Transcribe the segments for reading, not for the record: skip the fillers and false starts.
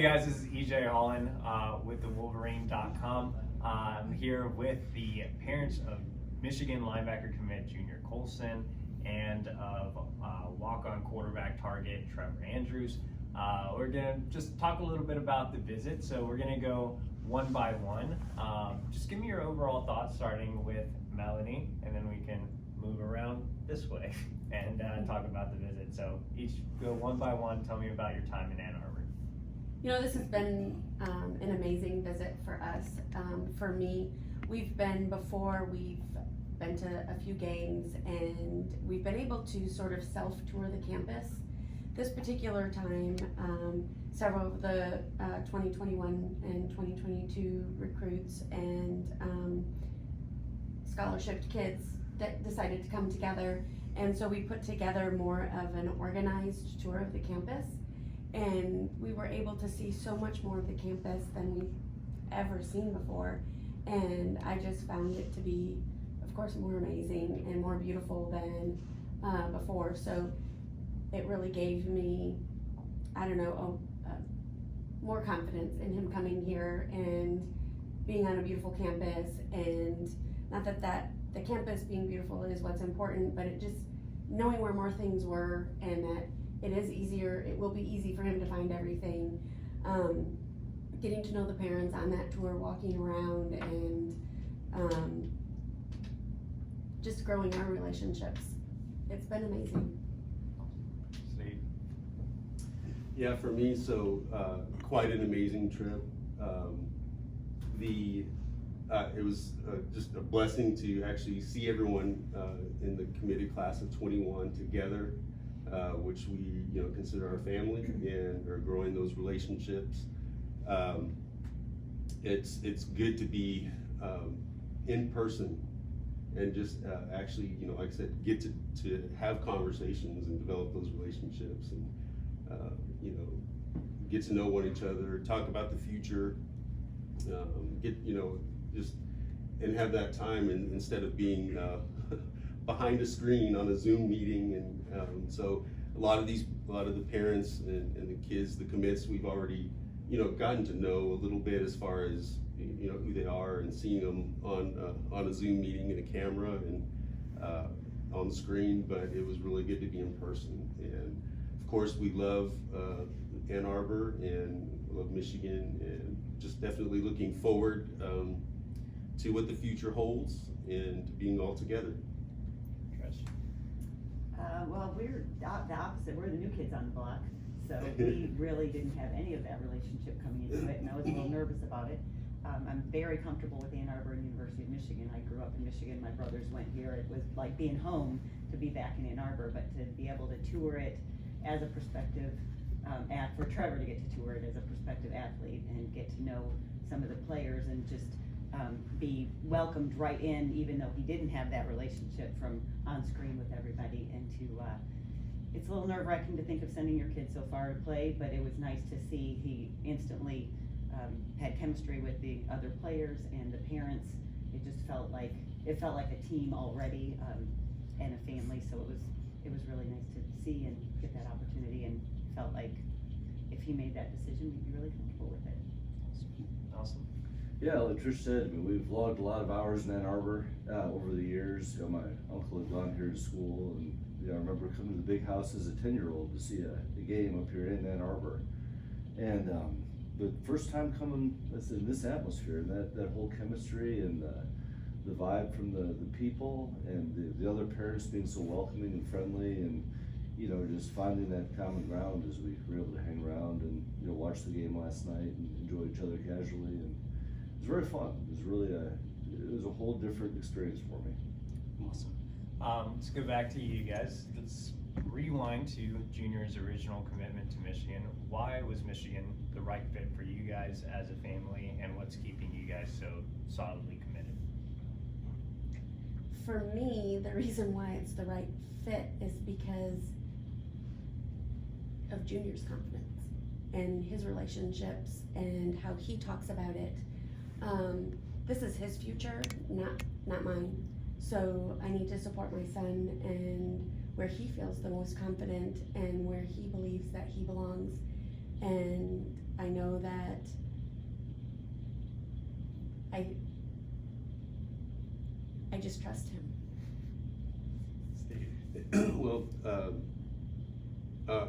Hey guys, this is EJ Holland with the Wolverine.com. I'm here with the parents of Michigan linebacker commit Junior Colson and of walk-on quarterback target Trevor Andrews. We're gonna just talk a little bit about the visit. So we're gonna go one by one. Just give me your overall thoughts, starting with Melanie, and then we can move around this way and talk about the visit. So each go one by one. Tell me about your time in Ann Arbor. You know, this has been an amazing visit for us. For me, we've been to a few games, and we've been able to sort of self-tour the campus. This particular time, several of the 2021 and 2022 recruits and scholarship kids that decided to come together, and so we put together more of an organized tour of the campus. And we were able to see so much more of the campus than we've ever seen before. And I just found it to be, of course, more amazing and more beautiful than before. So it really gave me, more confidence in him coming here and being on a beautiful campus. And not that the campus being beautiful is what's important, but it just knowing where more things were, and that it will be easy for him to find everything. Getting to know the parents on that tour, walking around, and just growing our relationships. It's been amazing. Steve? Yeah, for me, quite an amazing trip. It was just a blessing to actually see everyone in the committed class of 21 together. Which we consider our family, and are growing those relationships. It's good to be in person and just actually, like I said, get to have conversations and develop those relationships, and get to know each other, talk about the future, and have that time, and instead of being behind a screen on a Zoom meeting. And so a lot of the parents and the kids, the commits, we've already gotten to know a little bit as far as who they are, and seeing them on a Zoom meeting and a camera and on the screen. But it was really good to be in person. And of course, we love Ann Arbor and love Michigan, and just definitely looking forward to what the future holds and being all together. Well, we're the opposite. We're the new kids on the block, so we really didn't have any of that relationship coming into it, and I was a little nervous about it. I'm very comfortable with Ann Arbor and University of Michigan. I grew up in Michigan. My brothers went here. It was like being home to be back in Ann Arbor, but to be able to tour it as a prospective for Trevor to get to tour it as a prospective athlete and get to know some of the players, and just be welcomed right in, even though he didn't have that relationship from on screen with everybody. And it's a little nerve-wracking to think of sending your kid so far to play, but it was nice to see he instantly had chemistry with the other players and the parents. It just felt like a team already, and a family. So it was really nice to see and get that opportunity, and felt like if he made that decision, we'd be really comfortable with it. Awesome. Yeah, like Trish said, I mean, we've logged a lot of hours in Ann Arbor over the years. My uncle had gone here to school, and I remember coming to the big house as a 10-year-old to see a game up here in Ann Arbor. And the first time coming in this atmosphere, and that whole chemistry, and the vibe from the people, and the other parents being so welcoming and friendly, and just finding that common ground as we were able to hang around and watch the game last night and enjoy each other casually. And it was very fun. It was a whole different experience for me. Awesome. Let's go back to you guys. Let's rewind to Junior's original commitment to Michigan. Why was Michigan the right fit for you guys as a family, and what's keeping you guys so solidly committed? For me, the reason why it's the right fit is because of Junior's confidence and his relationships and how he talks about it. This is his future, not mine. So I need to support my son and where he feels the most confident and where he believes that he belongs. And I know that I just trust him. Steve? Well,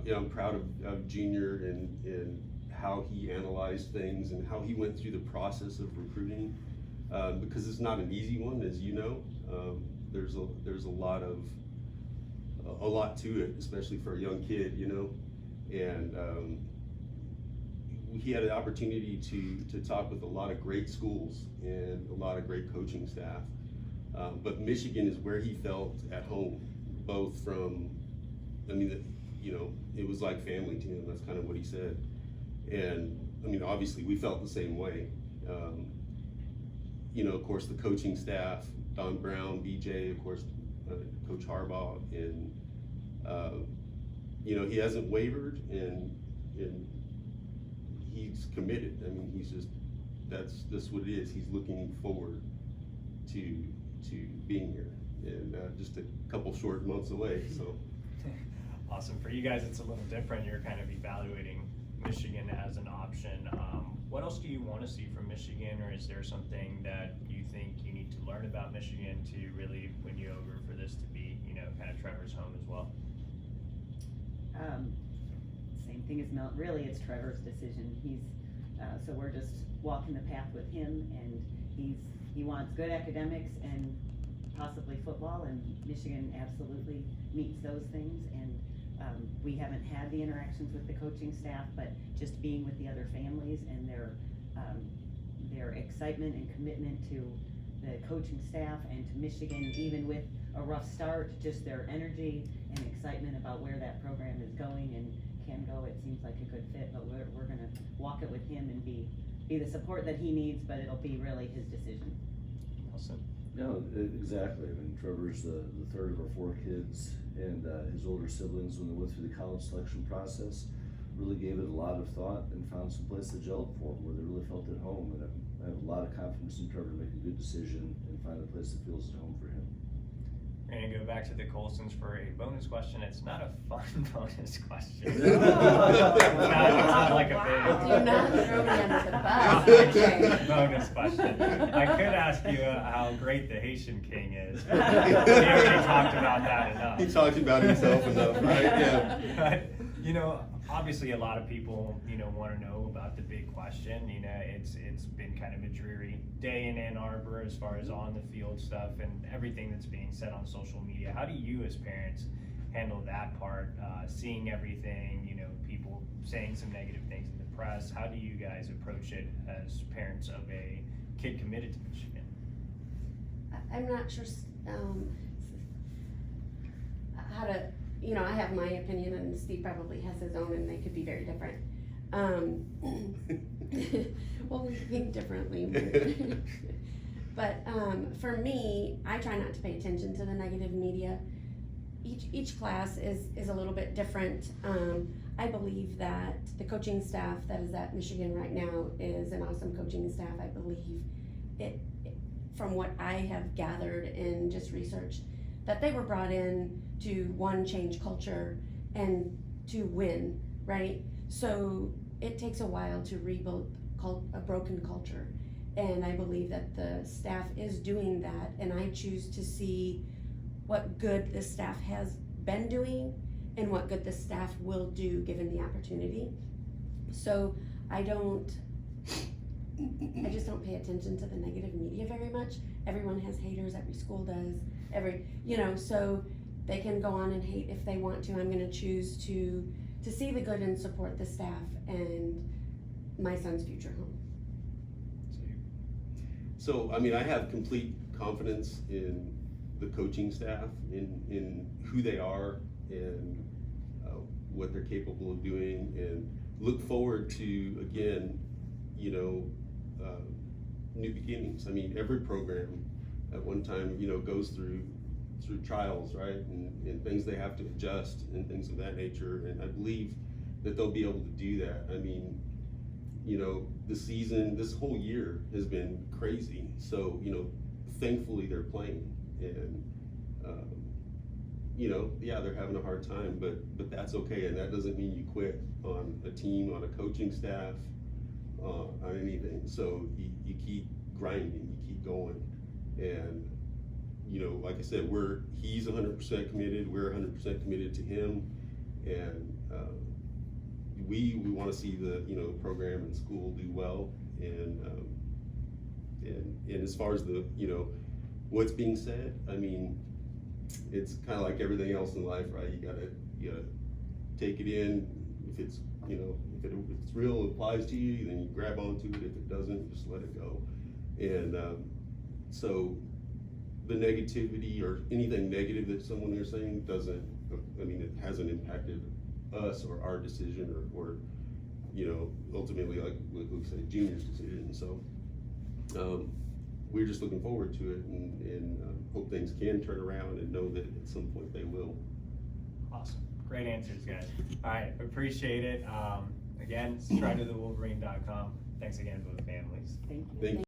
yeah, I'm proud of Junior and how he analyzed things and how he went through the process of recruiting, because it's not an easy one, as you know. There's a lot to it, especially for a young kid, you know. And he had an opportunity to talk with a lot of great schools and a lot of great coaching staff. But Michigan is where he felt at home, both from, I mean, you know, it was like family to him. That's kind of what he said. And I mean, obviously we felt the same way. You know, of course, the coaching staff, Don Brown, BJ, of course, Coach Harbaugh, and you know, he hasn't wavered, and he's committed. I mean, he's just, that's what it is. He's looking forward to being here, and just a couple short months away, so. Awesome. For you guys, it's a little different. You're kind of evaluating Michigan as an option. What else do you want to see from Michigan, or is there something that you think you need to learn about Michigan to really win you over for this to be, you know, kind of Trevor's home as well? Same thing as Mel, really it's Trevor's decision. He's, so we're just walking the path with him, and he wants good academics and possibly football, and Michigan absolutely meets those things. And we haven't had the interactions with the coaching staff, but just being with the other families and their excitement and commitment to the coaching staff and to Michigan, even with a rough start, just their energy and excitement about where that program is going and can go. It seems like a good fit, but we're gonna walk it with him and be the support that he needs, but it'll be really his decision. Awesome. No, exactly. I mean, Trevor's the third of our 4 kids, and his older siblings, when they went through the college selection process, really gave it a lot of thought and found some place that gelled for him, where they really felt at home. And I have a lot of confidence in Trevor to make a good decision and find a place that feels at home for him. We're gonna go back to the Colsons for a bonus question. It's not a fun bonus question. Oh. It's not like a big. Do not throw me under the bus. Okay. Bonus question. I could ask you how great the Haitian king is. We already talked about that enough. He talked about himself enough, right? Yeah. But, you know, obviously a lot of people, you know, want to know about the big question. You know, it's been kind of a dreary day in Ann Arbor as far as on the field stuff and everything that's being said on social media. How do you as parents handle that part, seeing everything, you know, people saying some negative things in the press? How do you guys approach it as parents of a kid committed to Michigan? I'm not sure how to, you know, I have my opinion and Steve probably has his own, and they could be very different. Well, we think differently. But for me, I try not to pay attention to the negative media. Each class is a little bit different. I believe that the coaching staff that is at Michigan right now is an awesome coaching staff. I believe it from what I have gathered and just researched, that they were brought in to, one, change culture, and to win, right? So it takes a while to rebuild a broken culture, and I believe that the staff is doing that, and I choose to see what good the staff has been doing and what good the staff will do given the opportunity. So I just don't pay attention to the negative media very much. Everyone has haters, every school does, so they can go on and hate if they want to. I'm gonna choose to see the good and support the staff and my son's future home. So, I mean, I have complete confidence in the coaching staff, in who they are and what they're capable of doing, and look forward to, again, new beginnings. I mean, every program at one time, goes through trials, right? And things they have to adjust and things of that nature. And I believe that they'll be able to do that. I mean, the season, this whole year has been crazy. So, thankfully they're playing, and, yeah, they're having a hard time, but that's okay. And that doesn't mean you quit on a team, on a coaching staff, anything. So you keep grinding, you keep going. And, you know, like I said, he's 100% committed, we're 100% committed to him. And we want to see the, you know, program and school do well. And as far as the, you know, what's being said, I mean, it's kind of like everything else in life, right? You gotta take it in. If it's, you know, if it's real, it applies to you, then you grab onto it. If it doesn't, just let it go. And so the negativity or anything negative that someone is saying doesn't, I mean, it hasn't impacted us or our decision or you know, ultimately, like Luke said, Junior's decision. So we're just looking forward to it and hope things can turn around and know that at some point they will. Awesome. Great answers, guys. All right, appreciate it. Again, subscribe to thewolverine.com. Thanks again, both families. Thank you. Thank you.